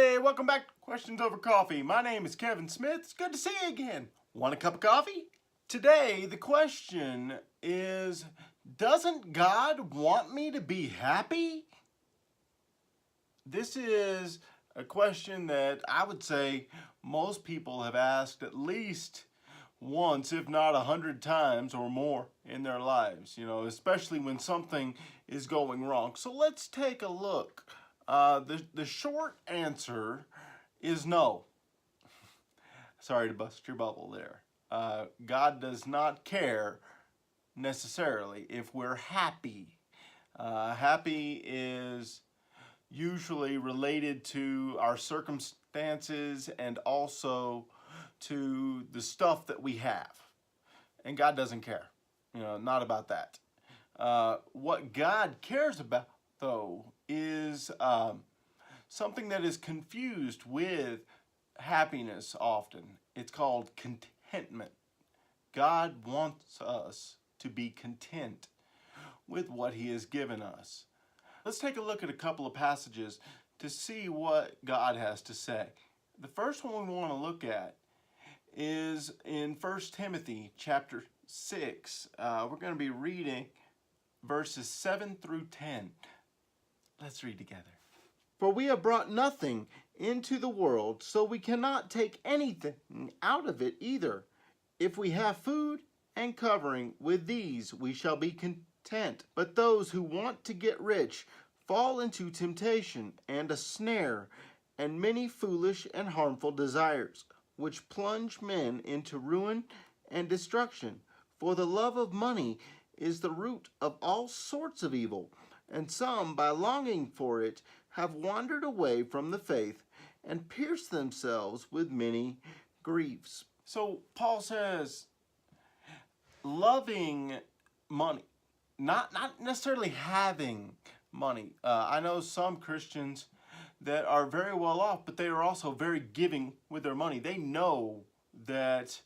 Hey, welcome back to Questions Over Coffee. My name is Kevin Smith. It's good to see you again. Want a cup of coffee? Today, the question is, doesn't God want me to be happy? This is a question that I would say most people have asked at least once, if not 100 times or more in their lives, especially when something is going wrong. So let's take a look. The short answer is no. Sorry to bust your bubble there. God does not care necessarily if we're happy. Happy is usually related to our circumstances and also to the stuff that we have. And God doesn't care, not about that. What God cares about, though, is something that is confused with happiness often. It's called contentment. God wants us to be content with what He has given us. Let's take a look at a couple of passages to see what God has to say. The first one we want to look at is in 1 Timothy chapter 6. We're going to be reading verses 7 through 10. Let's read together. For we have brought nothing into the world, so we cannot take anything out of it either. If we have food and covering, with these we shall be content. But those who want to get rich fall into temptation and a snare, and many foolish and harmful desires, which plunge men into ruin and destruction. For the love of money is the root of all sorts of evil, and some, by longing for it, have wandered away from the faith and pierced themselves with many griefs. So Paul says, loving money, not necessarily having money. I know some Christians that are very well off, but they are also very giving with their money. They know that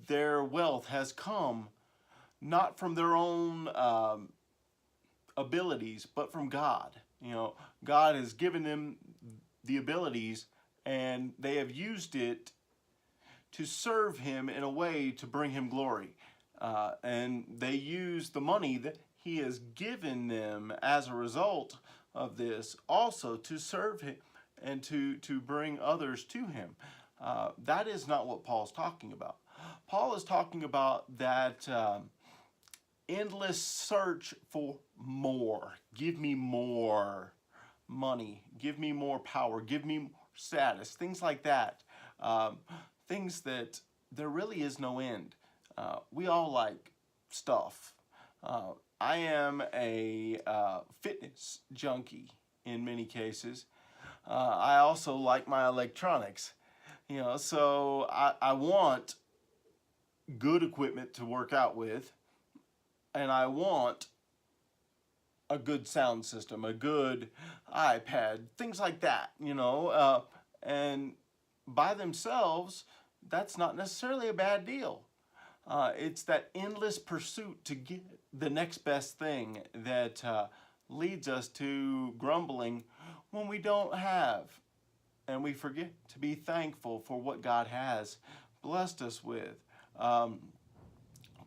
their wealth has come not from their own abilities, but from God. God has given them the abilities, and they have used it to serve Him in a way to bring Him glory. And they use the money that He has given them as a result of this also to serve Him and to bring others to Him. That is not what Paul's talking about. Paul is talking about that endless search for more. Give me more money. Give me more power. Give me more status. Things like that. Things that there really is no end. We all like stuff. I am a fitness junkie in many cases. I also like my electronics. So I want good equipment to work out with, and I want a good sound system, a good iPad, things like that, and by themselves, that's not necessarily a bad deal. It's that endless pursuit to get the next best thing that leads us to grumbling when we don't have, and we forget to be thankful for what God has blessed us with.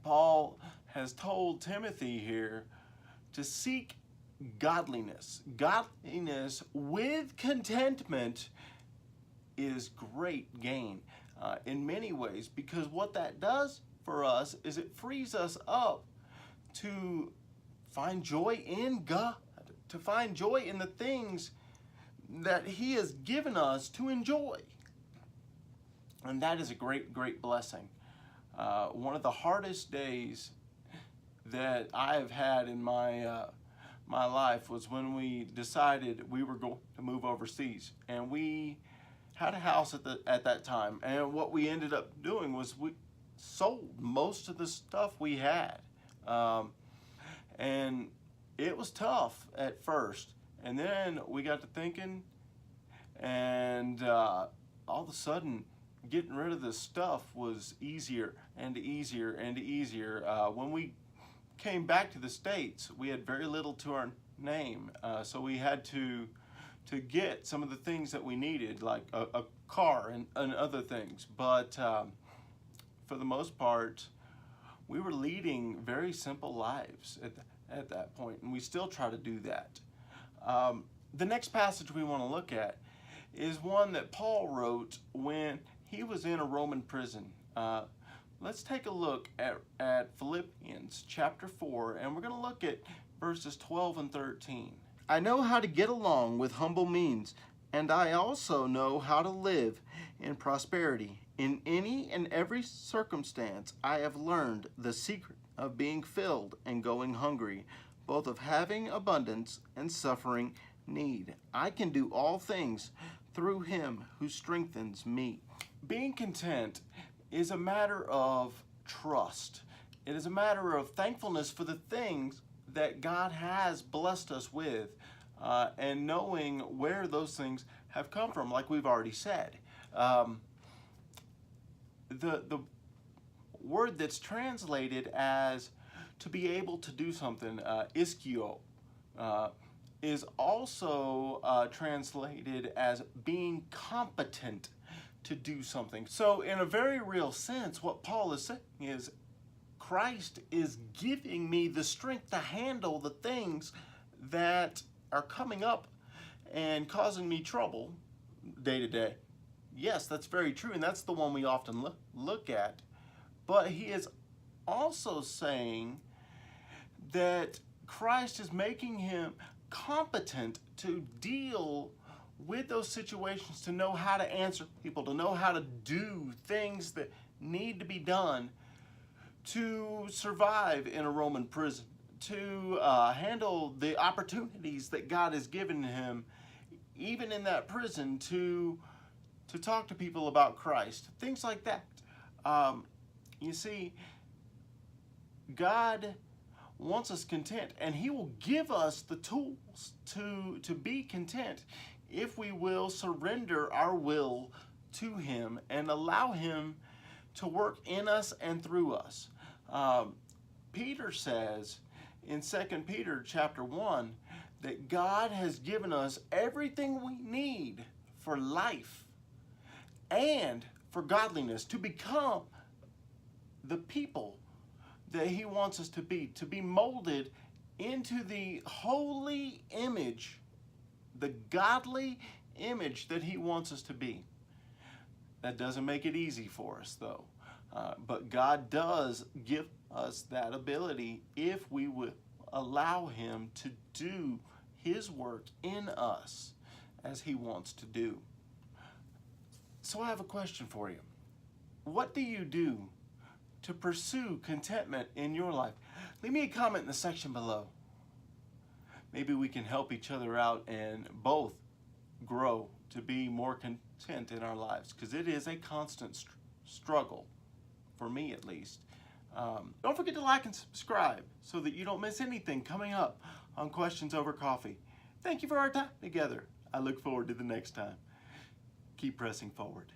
Paul has told Timothy here to seek godliness. Godliness with contentment is great gain in many ways, because what that does for us is it frees us up to find joy in God, to find joy in the things that He has given us to enjoy. And that is a great, great blessing. One of the hardest days that I have had in my life was when we decided we were going to move overseas, and we had a house at that time. And what we ended up doing was we sold most of the stuff we had, and it was tough at first. And then we got to thinking, and all of a sudden, getting rid of this stuff was easier and easier and easier. When we came back to the States, we had very little to our name, so we had to to get some of the things that we needed, like a car and other things. But for the most part, we were leading very simple lives at that point, and we still try to do that. The next passage we want to look at is one that Paul wrote when he was in a Roman prison. Let's take a look at Philippians chapter 4, and we're going to look at verses 12 and 13. I know how to get along with humble means, and I also know how to live in prosperity. In any and every circumstance, I have learned the secret of being filled and going hungry, both of having abundance and suffering need. I can do all things through him who strengthens me. Being content is a matter of trust. It is a matter of thankfulness for the things that God has blessed us with, and knowing where those things have come from, like we've already said. The word that's translated as to be able to do something, ischio, is also translated as being competent to do something. So in a very real sense, what Paul is saying is Christ is giving me the strength to handle the things that are coming up and causing me trouble day to day. Yes, that's very true, and that's the one we often look at. But he is also saying that Christ is making him competent to deal with those situations, to know how to answer people, to know how to do things that need to be done to survive in a Roman prison, to handle the opportunities that God has given him, even in that prison, to talk to people about Christ, things like that. You see, God wants us content, and he will give us the tools to be content if we will surrender our will to him and allow him to work in us and through us. Peter says in 2 Peter chapter 1 that God has given us everything we need for life and for godliness, to become the people that he wants us to be molded into the holy image, the godly image that he wants us to be. That doesn't make it easy for us, though. But God does give us that ability if we would allow him to do his work in us as he wants to do. So I have a question for you. What do you do to pursue contentment in your life? Leave me a comment in the section below. Maybe we can help each other out and both grow to be more content in our lives, because it is a constant struggle, for me at least. Don't forget to like and subscribe so that you don't miss anything coming up on Questions Over Coffee. Thank you for our time together. I look forward to the next time. Keep pressing forward.